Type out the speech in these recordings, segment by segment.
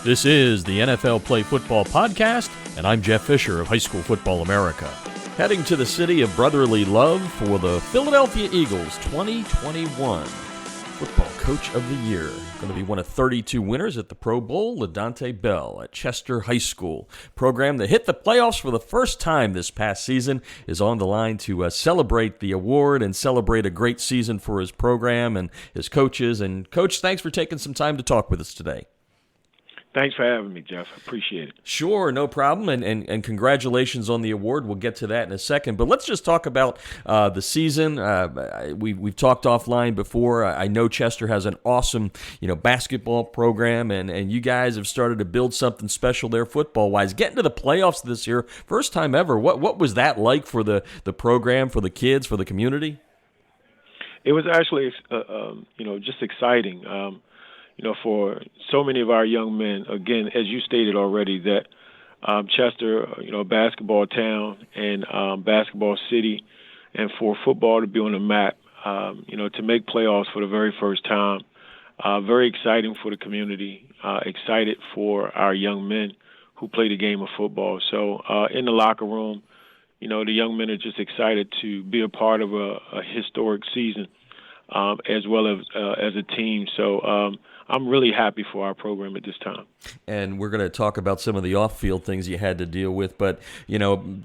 This is the NFL Play Football Podcast, and I'm Jeff Fisher of High School Football America. Heading to the city of brotherly love for the Philadelphia Eagles 2021 Football Coach of the Year. Going to be one of 32 winners at the Pro Bowl, LaDontay Bell at Chester High School. Program that hit the playoffs for the first time this past season is on the line to celebrate the award and celebrate a great season for his program and his coaches. And Coach, thanks for taking some time to talk with us today. Thanks for having me, Jeff. I appreciate it. Sure, no problem, and congratulations on the award. We'll get to that in a second, but let's just talk about the season. We've talked offline before. I know Chester has an awesome, basketball program, and you guys have started to build something special there football-wise. Getting to the playoffs this year, first time ever. What was that like for the program, for the kids, for the community? It was actually, just exciting. For so many of our young men, again, as you stated already, that Chester, basketball town and basketball city, and for football to be on the map, to make playoffs for the very first time, very exciting for the community, excited for our young men who play the game of football. So in the locker room, the young men are just excited to be a part of a historic season, as well as a team. So I'm really happy for our program at this time. And we're going to talk about some of the off-field things you had to deal with. But,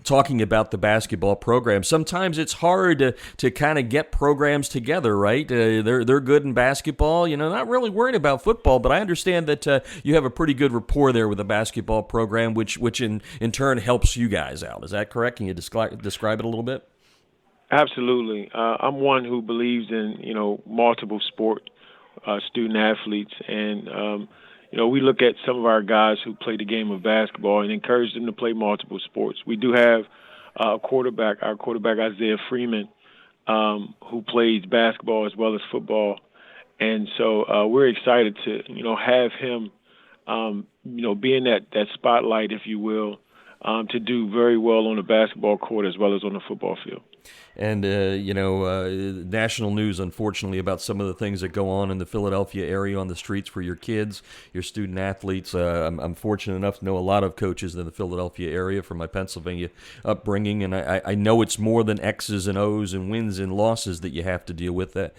talking about the basketball program, sometimes it's hard to kind of get programs together, right? They're good in basketball, not really worried about football. But I understand that you have a pretty good rapport there with the basketball program, which in turn helps you guys out. Is that correct? Can you describe it a little bit? Absolutely. I'm one who believes in, multiple sport student athletes. And, we look at some of our guys who play the game of basketball and encourage them to play multiple sports. We do have our quarterback Isaiah Freeman, who plays basketball as well as football. And so we're excited to, have him, be in that spotlight, if you will, to do very well on the basketball court as well as on the football field. And, national news, unfortunately, about some of the things that go on in the Philadelphia area on the streets for your kids, your student athletes. I'm fortunate enough to know a lot of coaches in the Philadelphia area from my Pennsylvania upbringing, and I know it's more than X's and O's and wins and losses that you have to deal with. That.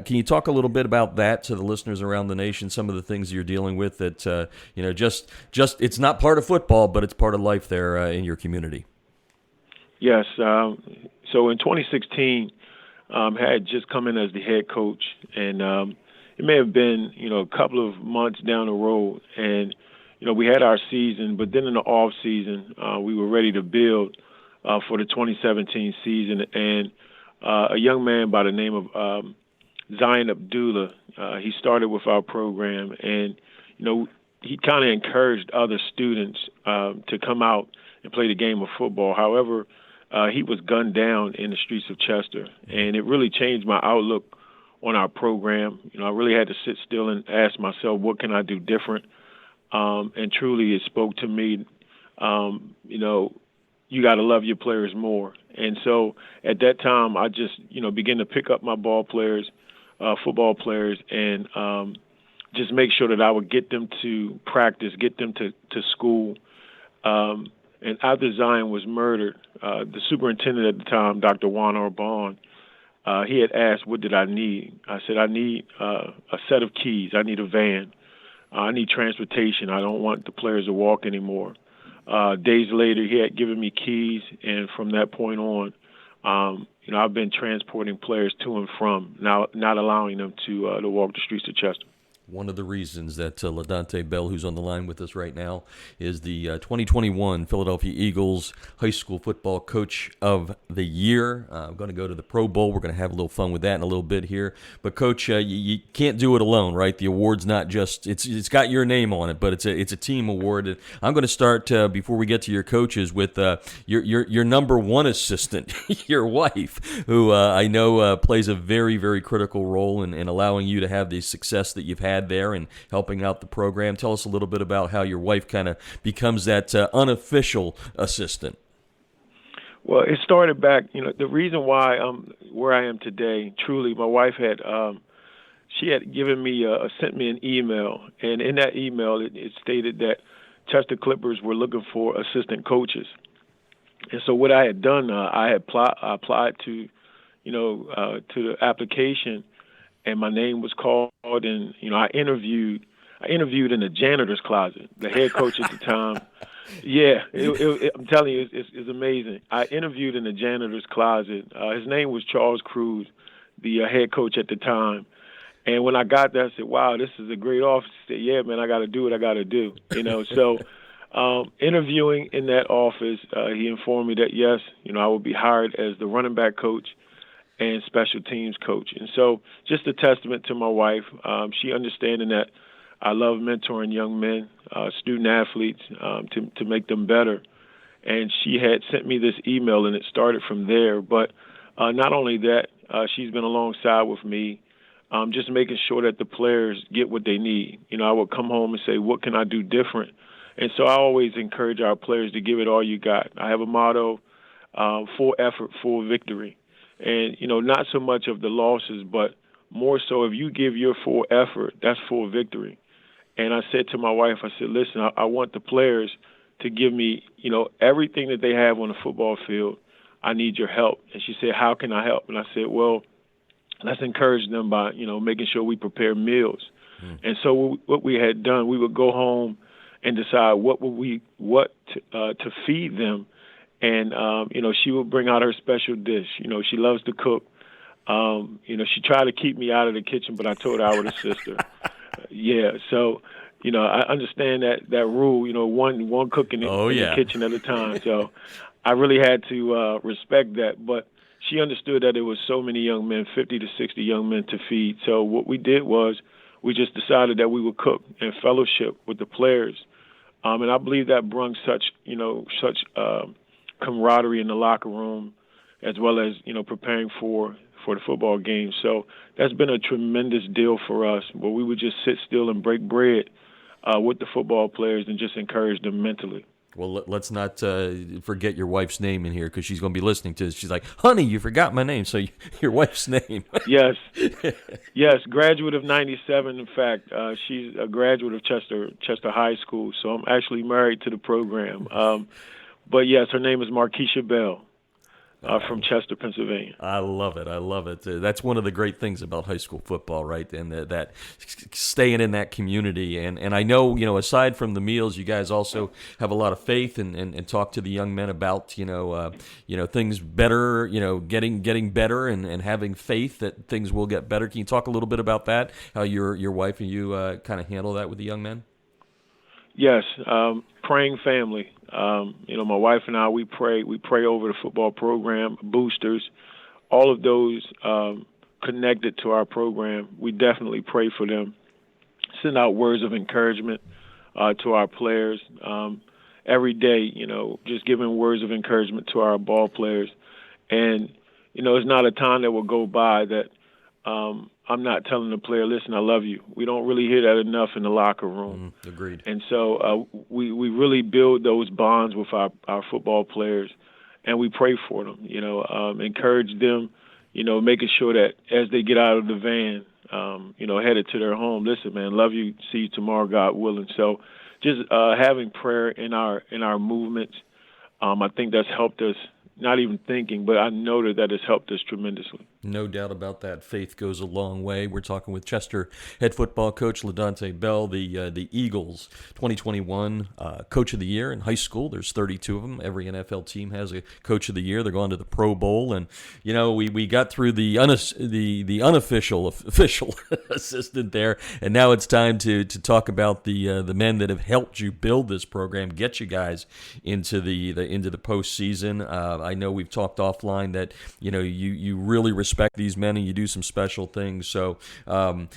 Can you talk a little bit about that to the listeners around the nation, some of the things you're dealing with that, just it's not part of football, but it's part of life there in your community? Yes. So in 2016, had just come in as the head coach, and it may have been, a couple of months down the road, and, we had our season, but then in the off season, we were ready to build for the 2017 season, and a young man by the name of Zion Abdullah, he started with our program, and, he kind of encouraged other students to come out and play the game of football. However, he was gunned down in the streets of Chester, and it really changed my outlook on our program. I really had to sit still and ask myself, what can I do different? And truly it spoke to me, you got to love your players more. And so at that time, I just, began to pick up my football players, and just make sure that I would get them to practice, get them to school. And after Zion was murdered, the superintendent at the time, Dr. Juan Arbonne, he had asked, what did I need? I said, I need a set of keys. I need a van. I need transportation. I don't want the players to walk anymore. Days later, he had given me keys, and from that point on, I've been transporting players to and from, now not allowing them to walk the streets of Chester. One of the reasons that LaDontay Bell, who's on the line with us right now, is the 2021 Philadelphia Eagles High School Football Coach of the Year. I'm going to go to the Pro Bowl. We're going to have a little fun with that in a little bit here. But, Coach, you can't do it alone, right? The award's not just – it's got your name on it, but it's a team award. And I'm going to start, before we get to your coaches, with your number one assistant, your wife, who I know plays a very, very critical role in allowing you to have the success that you've had there and helping out the program. Tell us a little bit about how your wife kind of becomes that unofficial assistant. Well, it started back, the reason why I'm where I am today, truly, my wife had she had given me sent me an email, and in that email it stated that Chester Clippers were looking for assistant coaches. And so what I had done, I had applied to, to the application, and my name was called, and I interviewed. I interviewed in the janitor's closet. The head coach at the time. Yeah, I'm telling you, it's amazing. I interviewed in the janitor's closet. His name was Charles Cruz, the head coach at the time. And when I got there, I said, "Wow, this is a great office." He said, "Yeah, man, I got to do what I got to do." So interviewing in that office, he informed me that yes, I would be hired as the running back coach and special teams coach. And so, just a testament to my wife. She understanding that I love mentoring young men, student athletes, to make them better. And she had sent me this email, and it started from there. But not only that, she's been alongside with me, just making sure that the players get what they need. I would come home and say, what can I do different? And so I always encourage our players to give it all you got. I have a motto, full effort, full victory. And, not so much of the losses, but more so if you give your full effort, that's full victory. And I said to my wife, I said, listen, I want the players to give me, everything that they have on the football field. I need your help. And she said, how can I help? And I said, well, let's encourage them by, making sure we prepare meals. And so what we had done, we would go home and decide what to feed them. And, she would bring out her special dish. She loves to cook. She tried to keep me out of the kitchen, but I told her I would assist her. Yeah, so I understand that rule. One cook in the kitchen at a time. So I really had to respect that. But she understood that there was so many young men, 50 to 60 young men to feed. So what we did was we just decided that we would cook and fellowship with the players, and I believe that brought such camaraderie in the locker room, as well as preparing for the football game. So that's been a tremendous deal for us, where we would just sit still and break bread with the football players and just encourage them mentally. Well, let's not forget your wife's name in here, because she's going to be listening to this. She's like, honey, you forgot my name. So your wife's name. Yes, graduate of 97. In fact, she's a graduate of Chester High School. So I'm actually married to the program. But yes, her name is Markeisha Bell. From Chester, Pennsylvania. I love it. I love it. That's one of the great things about high school football, right? And that staying in that community. And I know, aside from the meals, you guys also have a lot of faith and talk to the young men about, things better, getting better and having faith that things will get better. Can you talk a little bit about that? How your wife and you kind of handle that with the young men? Yes, praying family. My wife and I, we pray over the football program, boosters, all of those connected to our program. We definitely pray for them, send out words of encouragement to our players every day, just giving words of encouragement to our ball players. And, it's not a time that will go by that I'm not telling the player, listen, I love you. We don't really hear that enough in the locker room. Agreed. And so we really build those bonds with our football players, and we pray for them, encourage them, making sure that as they get out of the van, headed to their home, listen, man, love you, see you tomorrow, God willing. So just having prayer in our movements, I think that's helped us. Not even thinking, but I know that has helped us tremendously. No doubt about that. Faith goes a long way. We're talking with Chester head football coach LaDontay Bell, the Eagles 2021 Coach of the Year in high school. There's 32 of them. Every NFL team has a Coach of the Year. They're going to the Pro Bowl, and we got through the unofficial official assistant there, and now it's time to talk about the men that have helped you build this program, get you guys into the postseason. I know we've talked offline that you really respect these men and you do some special things. So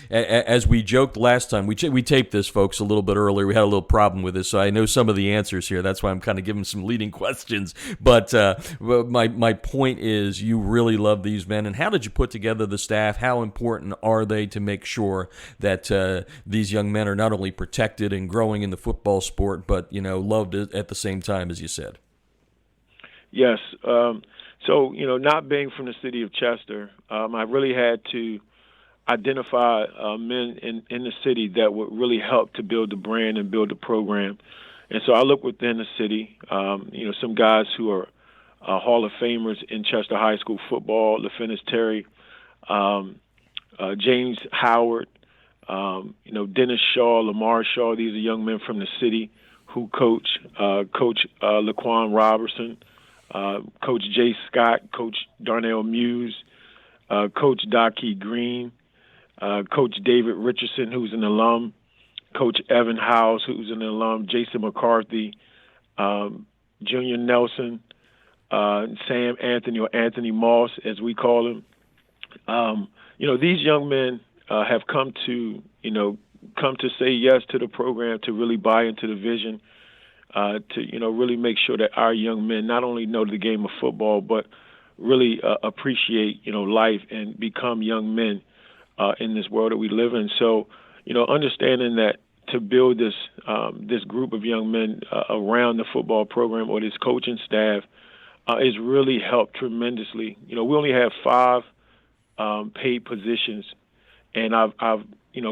as we joked last time, we taped this, folks, a little bit earlier. We had a little problem with this, so I know some of the answers here. That's why I'm kind of giving some leading questions. But my point is, you really love these men. And how did you put together the staff? How important are they to make sure that these young men are not only protected and growing in the football sport, but loved at the same time, as you said? Yes. So, not being from the city of Chester, I really had to identify men in the city that would really help to build the brand and build the program. And so I look within the city, some guys who are Hall of Famers in Chester High School football, LaFinnis Terry, James Howard, Dennis Shaw, Lamar Shaw. These are young men from the city who coach Laquan Robertson, Coach Jay Scott, Coach Darnell Muse, Coach Docky Green, Coach David Richardson, who's an alum, Coach Evan Howes, who's an alum, Jason McCarthy, Junior Nelson, Sam Anthony, or Anthony Moss, as we call him. These young men have come to say yes to the program, to really buy into the vision, to really make sure that our young men not only know the game of football, but really appreciate life and become young men in this world that we live in. So, understanding that to build this group of young men around the football program or this coaching staff has really helped tremendously. We only have 5 paid positions, and I've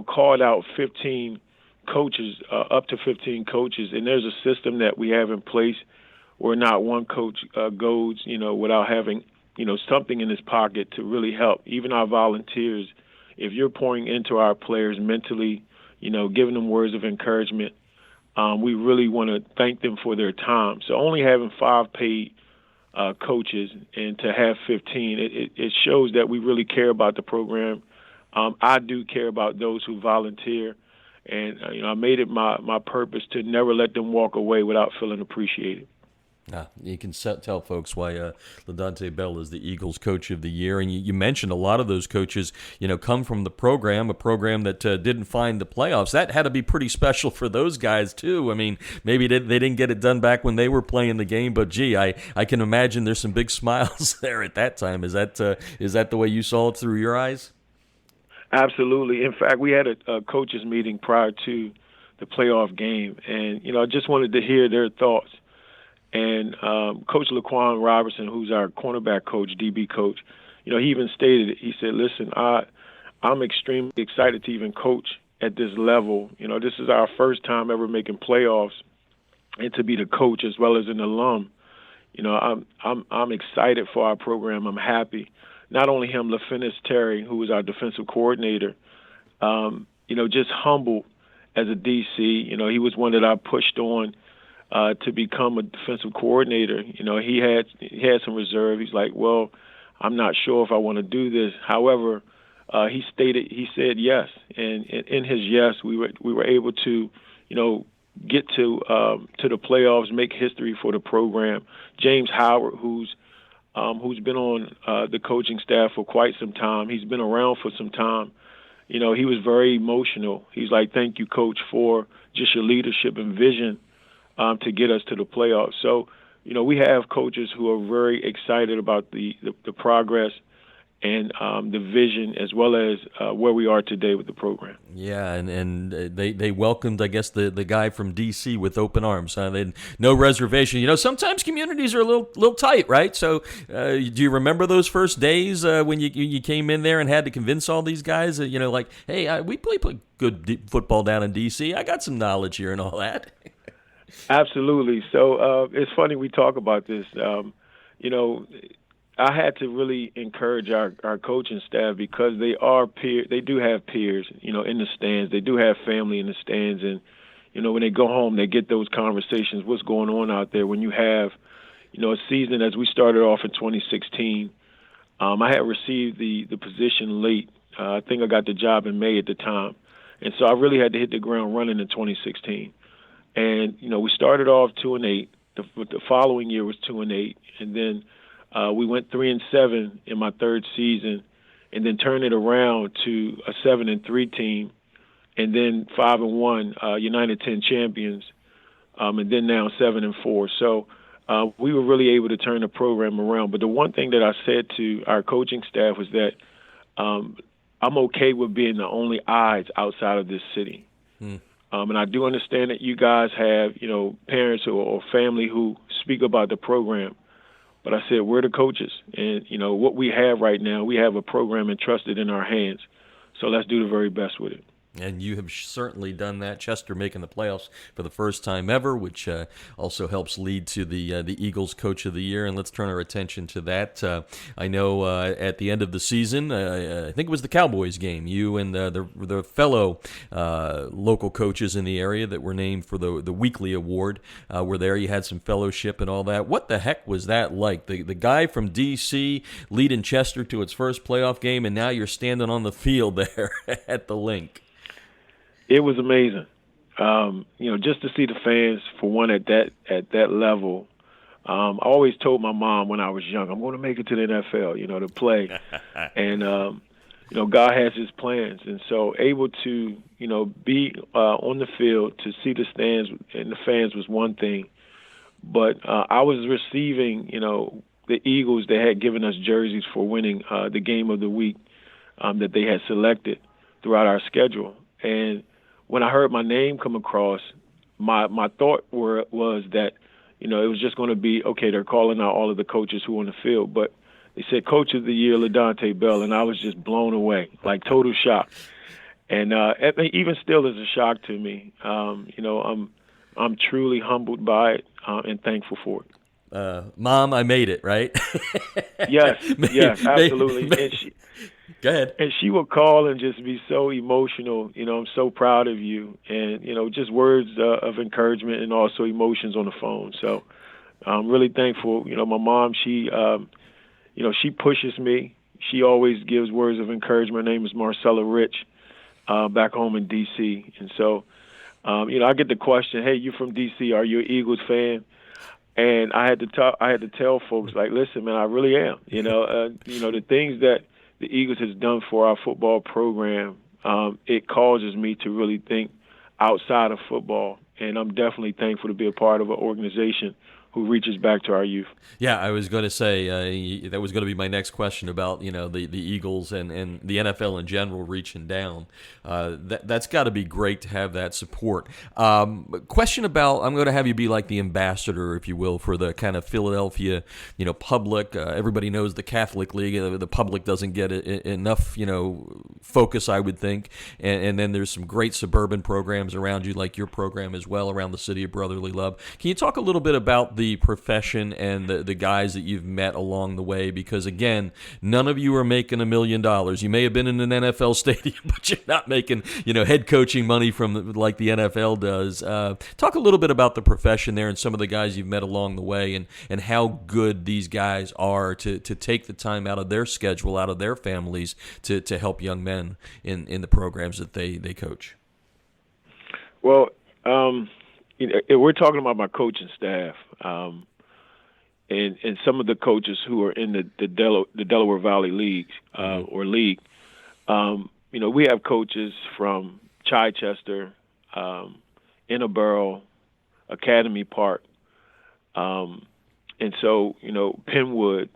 called out 15 coaches, up to 15 coaches, and there's a system that we have in place where not one coach goes, without having, something in his pocket to really help. Even our volunteers, if you're pouring into our players mentally, giving them words of encouragement, we really want to thank them for their time. So only having 5 paid coaches and to have 15, it shows that we really care about the program. I do care about those who volunteer, and I made it my purpose to never let them walk away without feeling appreciated. You can tell folks why LaDontay Bell is the Eagles Coach of the Year. And you mentioned a lot of those coaches, come from the program, a program that didn't find the playoffs. That had to be pretty special for those guys, too. I mean, maybe they didn't get it done back when they were playing the game, but, gee, I can imagine there's some big smiles there at that time. Is that the way you saw it through your eyes? Absolutely. In fact, we had a coaches meeting prior to the playoff game, and, I just wanted to hear their thoughts. And Coach Laquan Robertson, who's our cornerback coach, DB coach, he even stated it. He said, listen, I'm extremely excited to even coach at this level. This is our first time ever making playoffs, and to be the coach as well as an alum. I'm excited for our program. I'm happy. Not only him, LaFinnis Terry, who was our defensive coordinator, just humble as a DC. He was one that I pushed on to become a defensive coordinator. He had some reserve. He's like, well, I'm not sure if I want to do this. However, he said yes, and in his yes, we were able to, get to the playoffs, make history for the program. James Howard, who's been on the coaching staff for quite some time. He's been around for some time. He was very emotional. He's like, thank you, Coach, for just your leadership and vision to get us to the playoffs. So, we have coaches who are very excited about the progress and the vision, as well as where we are today with the program. Yeah, and they welcomed, I guess, the guy from D.C. with open arms. They no reservation. Sometimes communities are a little tight, right? So do you remember those first days when you came in there and had to convince all these guys, like, hey, we play good football down in D.C. I got some knowledge here and all that. Absolutely. So it's funny we talk about this. I had to really encourage our coaching staff because they do have peers, in the stands. They do have family in the stands, and when they go home, they get those conversations. What's going on out there? When you have, a season as we started off in 2016, I had received the position late. I think I got the job in May at the time, and so I really had to hit the ground running in 2016. And we started off 2-8. The following year was 2-8, and then we went 3-7 in my third season, and then turned it around to a 7-3 team, and then 5-1, United 10 champions, and then now 7-4. So we were really able to turn the program around. But the one thing that I said to our coaching staff was that I'm okay with being the only eyes outside of this city. And I do understand that you guys have, parents or family who speak about the program. But I said, we're the coaches. And, what we have right now, we have a program entrusted in our hands. So let's do the very best with it. And you have certainly done that. Chester making the playoffs for the first time ever, which also helps lead to the Eagles Coach of the Year. And let's turn our attention to that. I know at the end of the season, I think it was the Cowboys game, you and the fellow local coaches in the area that were named for the weekly award were there. You had some fellowship and all that. What the heck was that like? The guy from D.C. leading Chester to its first playoff game, and now you're standing on the field there at the link. It was amazing. Just to see the fans for one at that level. I always told my mom when I was young, I'm going to make it to the NFL, to play. And God has His plans, and so able to be on the field to see the stands and the fans was one thing, but I was receiving the Eagles. They had given us jerseys for winning the game of the week that they had selected throughout our schedule, and when I heard my name come across, my thought was that, it was just going to be, okay, they're calling out all of the coaches who are on the field. But they said Coach of the Year, LaDontay Bell, and I was just blown away, like total shock. And even still is a shock to me. I'm truly humbled by it and thankful for it. Mom, I made it, right? Yes, absolutely. And Go ahead. And she would call and just be so emotional. I'm so proud of you, and just words of encouragement and also emotions on the phone. So I'm really thankful. My mom, she pushes me. She always gives words of encouragement. Her name is Marcella Rich, back home in D.C. And so, I get the question, "Hey, you from D.C? Are you an Eagles fan?" And I had to tell folks, like, listen, man, I really am. The things that the Eagles has done for our football program, it causes me to really think outside of football. And I'm definitely thankful to be a part of an organization who reaches back to our youth. Yeah, I was going to say that was going to be my next question about the Eagles and the NFL in general reaching down. That's got to be great to have that support. Question about, I'm going to have you be like the ambassador, if you will, for the kind of Philadelphia public. Everybody knows the Catholic League. The public doesn't get enough focus, I would think. And then there's some great suburban programs around you, like your program as well, around the City of Brotherly Love. Can you talk a little bit about the profession and the guys that you've met along the way? Because again, none of you are making $1 million. You may have been in an NFL stadium, but you're not making head coaching money from like the NFL does. Talk a little bit about the profession there and some of the guys you've met along the way, and how good these guys are to take the time out of their schedule, out of their families to help young men in the programs that they coach. Well, we're talking about my coaching staff, and some of the coaches who are in the Delaware Valley Leagues or league. We have coaches from Chichester, Innaborough, Academy Park, and so Penwood.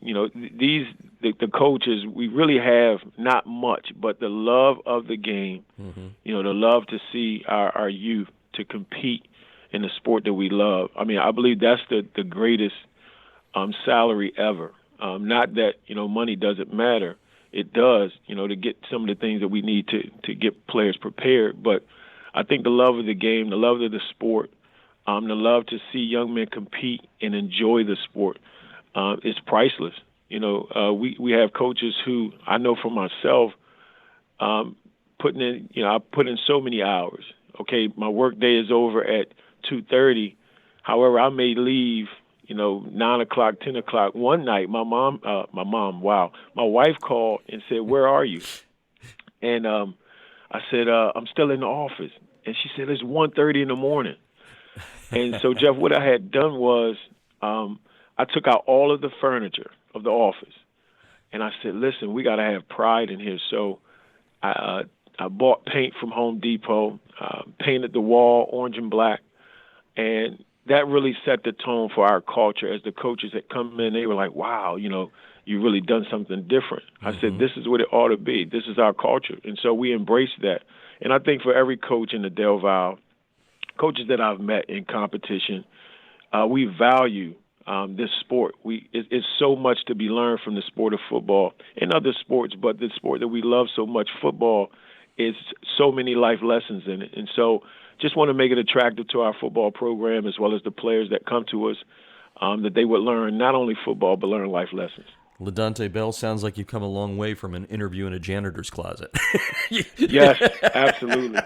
The coaches, we really have not much, but the love of the game. The love to see our youth to compete in the sport that we love. I mean, I believe that's the greatest salary ever. Not that money doesn't matter. It does, to get some of the things that we need to get players prepared. But I think the love of the game, the love of the sport, the love to see young men compete and enjoy the sport is priceless. We have coaches who, I know for myself, I put in so many hours. Okay, my work day is over at 2:30. However, I may leave, 9 o'clock, 10 o'clock. One night, my wife called and said, "Where are you?" And I said, "I'm still in the office." And she said, "It's 1:30 in the morning." And so, Jeff, what I had done was I took out all of the furniture of the office, and I said, "Listen, we got to have pride in here." So I bought paint from Home Depot, painted the wall orange and black, and that really set the tone for our culture. As the coaches that come in, they were like, "Wow, you really done something different." I said, "This is what it ought to be. This is our culture." And so we embraced that. And I think for every coach in the Del Valle, coaches that I've met in competition, we value this sport. It's so much to be learned from the sport of football and other sports, but the sport that we love so much, football, is so many life lessons in it. And so just want to make it attractive to our football program as well as the players that come to us, that they would learn not only football but learn life lessons. LaDontay Bell, sounds like you've come a long way from an interview in a janitor's closet. Yes, absolutely.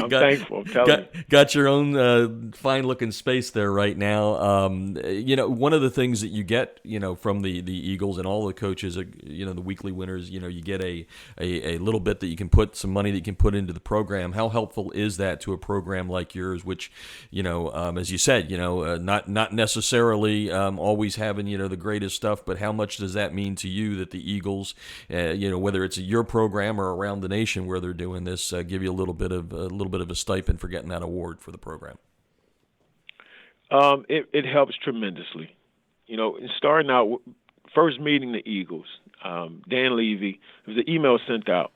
I'm thankful. I'm telling you. Got your own fine-looking space there right now. One of the things that you get, from the Eagles and all the coaches, the weekly winners, you get a little bit that you can put, some money that you can put into the program. How helpful is that to a program like yours, which, as you said, not necessarily always having, the greatest stuff, but how much does that mean to you that the Eagles, whether it's your program or around the nation where they're doing this, give you a little bit of a stipend for getting that award for the program? It helps tremendously. Starting out, first meeting the Eagles, Dan Levy, there was an email sent out,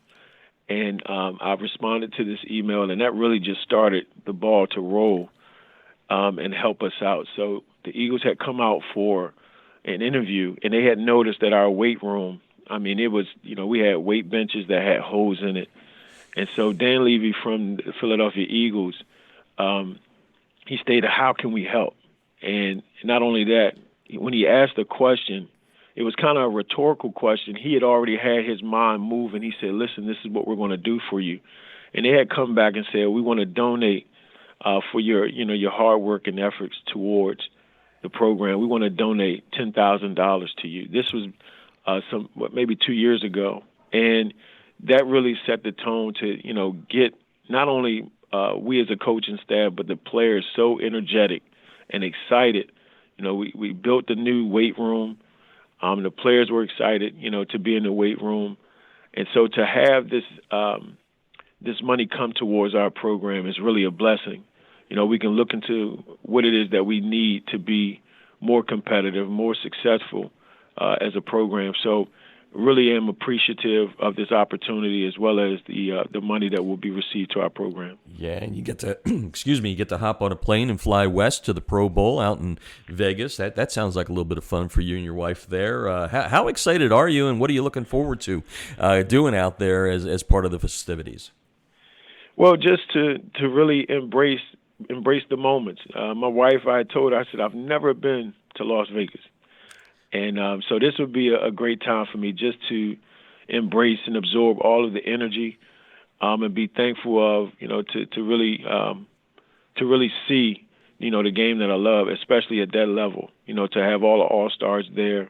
and I responded to this email, and that really just started the ball to roll and help us out. So the Eagles had come out for an interview, and they had noticed that our weight room, it was, we had weight benches that had holes in it. And so Dan Levy from the Philadelphia Eagles, he stated, how can we help? And not only that, when he asked the question, it was kind of a rhetorical question. He had already had his mind moving. He said, listen, this is what we're going to do for you. And they had come back and said, we want to donate for your hard work and efforts towards the program. We want to donate $10,000 to you. This was maybe 2 years ago. And that really set the tone to, get not only we as a coaching staff, but the players so energetic and excited. We built the new weight room. The players were excited, to be in the weight room. And so to have this money come towards our program is really a blessing. We can look into what it is that we need to be more competitive, more successful as a program. So really am appreciative of this opportunity as well as the money that will be received to our program. Yeah, and you get to, you get to hop on a plane and fly west to the Pro Bowl out in Vegas. That sounds like a little bit of fun for you and your wife there. How excited are you, and what are you looking forward to doing out there as part of the festivities? Well, just to really embrace the moments. My wife, I told her, I said, I've never been to Las Vegas. And so this would be a great time for me just to embrace and absorb all of the energy and be thankful of, to really see, the game that I love, especially at that level, to have all the all-stars there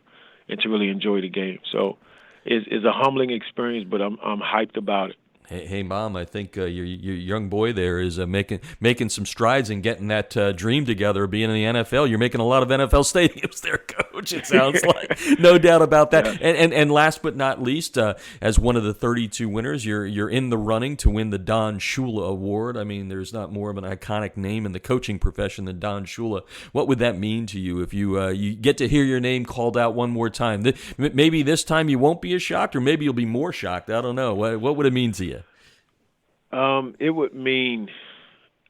and to really enjoy the game. So it's a humbling experience, but I'm hyped about it. Hey, Mom, I think your young boy there is making some strides in getting that dream together of being in the NFL. You're making a lot of NFL stadiums there, Coach, it sounds like. No doubt about that. Yeah. And last but not least, as one of the 32 winners, you're in the running to win the Don Shula Award. There's not more of an iconic name in the coaching profession than Don Shula. What would that mean to you if you get to hear your name called out one more time? Maybe this time you won't be as shocked, or maybe you'll be more shocked. I don't know. What would it mean to you? It would mean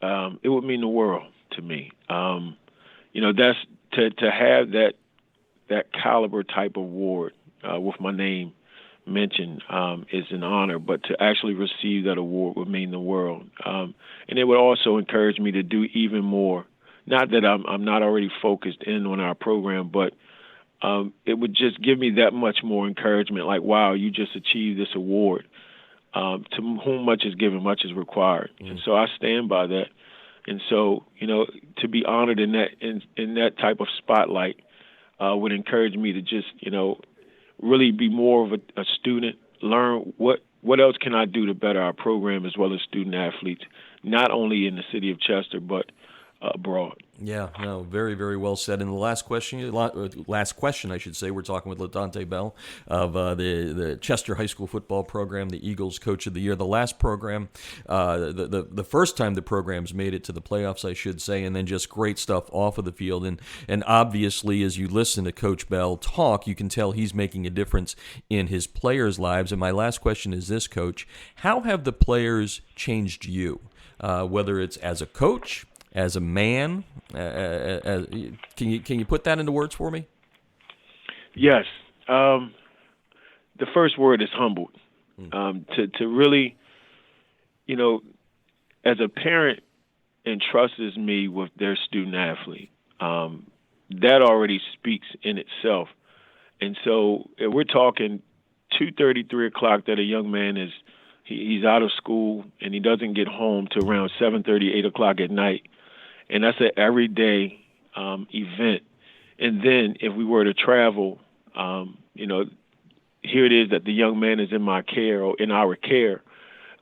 the world to me. That's to have that caliber type of award with my name mentioned is an honor, but to actually receive that award would mean the world. And it would also encourage me to do even more. Not that I'm not already focused in on our program, but it would just give me that much more encouragement. Like, wow, you just achieved this award. To whom much is given, much is required. And so I stand by that. And so, to be honored in that type of spotlight would encourage me to just, really be more of a student, learn what else can I do to better our program as well as student athletes, not only in the city of Chester, but abroad. Yeah, no, very, very well said. And the last question, I should say, we're talking with LaDontay Bell of the Chester High School football program, the Eagles Coach of the Year. The last program, the first time the program's made it to the playoffs, I should say, and then just great stuff off of the field. And obviously, as you listen to Coach Bell talk, you can tell he's making a difference in his players' lives. And my last question is this, Coach: how have the players changed you, whether it's as a coach, as a man? Can you put that into words for me? Yes. The first word is humbled. To really you know, as a parent entrusts me with their student athlete, that already speaks in itself. And so if we're talking 2:30, 3 o'clock that a young man he's out of school and he doesn't get home to around 7:30, 8 o'clock at night, and that's an everyday event. And then if we were to travel, here it is that the young man is in my care or in our care.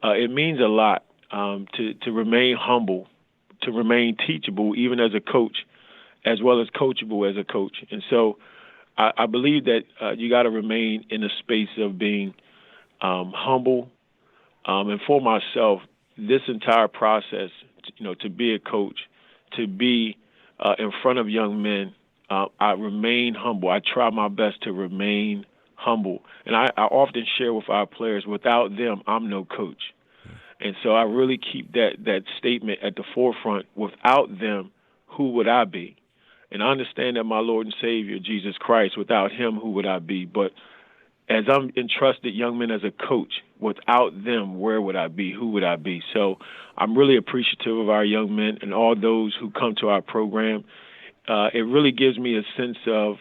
It means a lot to remain humble, to remain teachable, even as a coach, as well as coachable as a coach. And so I believe that you got to remain in a space of being humble. And for myself, this entire process, to be a coach, to be in front of young men, I remain humble. I try my best to remain humble. And I often share with our players, without them, I'm no coach. And so I really keep that statement at the forefront. Without them, who would I be? And I understand that my Lord and Savior, Jesus Christ, without him, who would I be? But as I'm entrusted young men as a coach, without them, where would I be? Who would I be? So I'm really appreciative of our young men and all those who come to our program. It really gives me a sense of,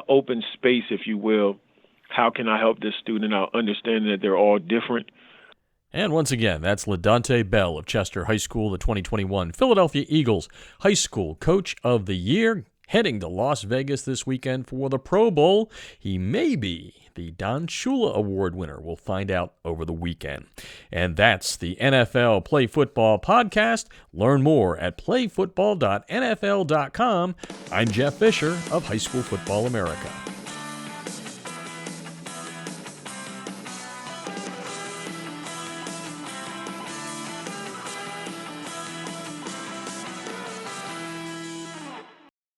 open space, if you will. How can I help this student out, understanding that they're all different? And once again, that's LaDontay Bell of Chester High School, the 2021 Philadelphia Eagles High School Coach of the Year, heading to Las Vegas this weekend for the Pro Bowl. He may be the Don Shula Award winner. We'll find out over the weekend. And that's the NFL Play Football podcast. Learn more at playfootball.nfl.com. I'm Jeff Fisher of High School Football America.